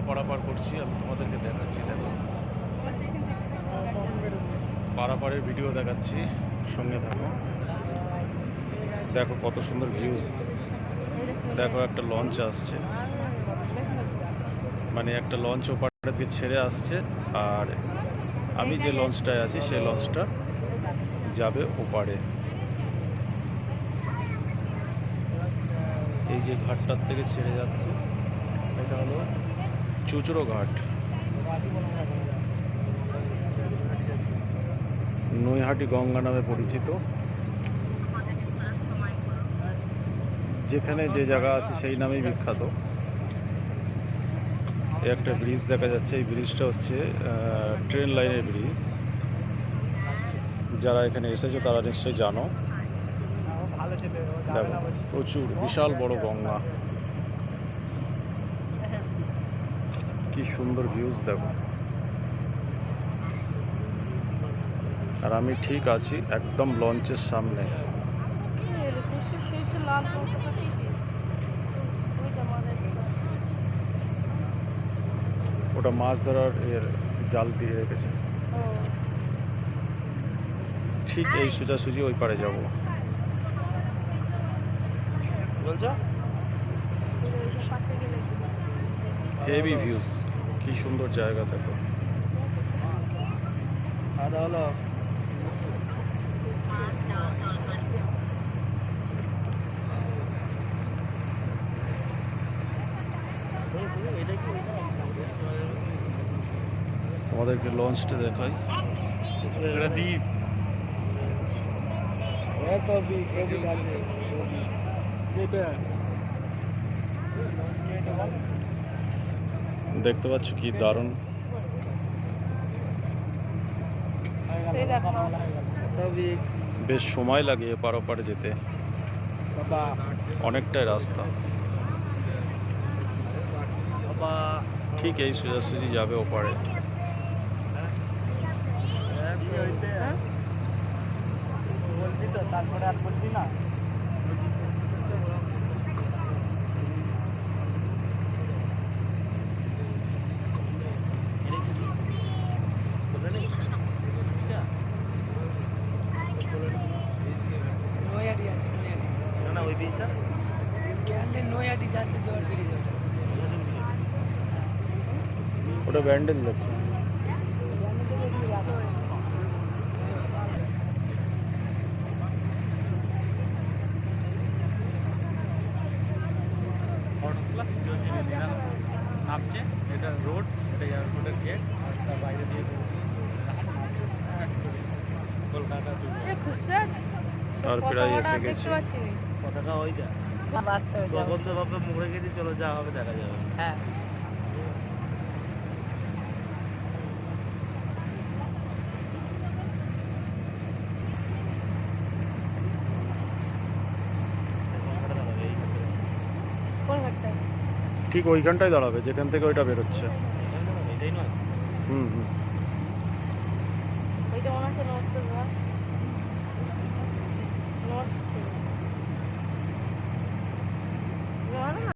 পারাপার করছি, আমি তোমাদেরকে দেখাচ্ছি। দেখো পারাপারের ভিডিও দেখাচ্ছি, সঙ্গে থাকো। দেখো কত সুন্দর ভিউজ। দেখো একটা লঞ্চ আসছে, মানে একটা লঞ্চ ওপার থেকে ছেড়ে আসছে, আর আমি যে লঞ্চটায় আছি সেই লঞ্চটা যাবে ওপারে। এই যে ঘাটটার থেকে ছেড়ে যাচ্ছে, এটা হলো চুচড়ো ঘাট, নৈহাটি গঙ্গা নামে পরিচিত। যেখানে যে জায়গা আছে সেই নামেই বিখ্যাত। একটা ব্রিজ দেখা যাচ্ছে, এই ব্রিজটা হচ্ছে ট্রেন লাইনের ব্রিজ। যারা এখানে এসেছো তারা নিশ্চয়ই জানো। দেখো প্রচুর বিশাল বড় গঙ্গা, কি সুন্দর ভিউজ দেখো। আর আমি ঠিক আছি একদম লঞ্চের সামনে। ওটা মাছ ধরার জাল দিয়ে রেখেছে। ঠিক এই সোজাসুজি ওই পারে যাবো বলছো। হেভি ভিউজ, কি সুন্দর জায়গা দেখো। হলো তোমাদেরকে লঞ্চটা দেখাই। এটা দ্বীপ। দেখতে পাচ্ছ কি দারুণ। বেশ সময় লাগে এপার ওপারে যেতে, অনেকটাই রাস্তা। ঠিক এই সোজাসুজি যাবে ওপারে। তারপরে আর বলছি না। ওটা ব্যান্ডেল যাচ্ছে। নামছে, এটা রোড, এটা এয়ারপোর্টের গেট, আর বাইরে দিয়ে কলকাতা আর প্রায় এসে গেছি। কথাটা ওই যা বন্ধুভাবে মুড়ে গেছি, চলো যা হবে দেখা যাবে। হ্যাঁ ঠিক ওইখানটায় দাঁড়াবে যেখান থেকে ওইটা বেরোচ্ছে। হুম হুম।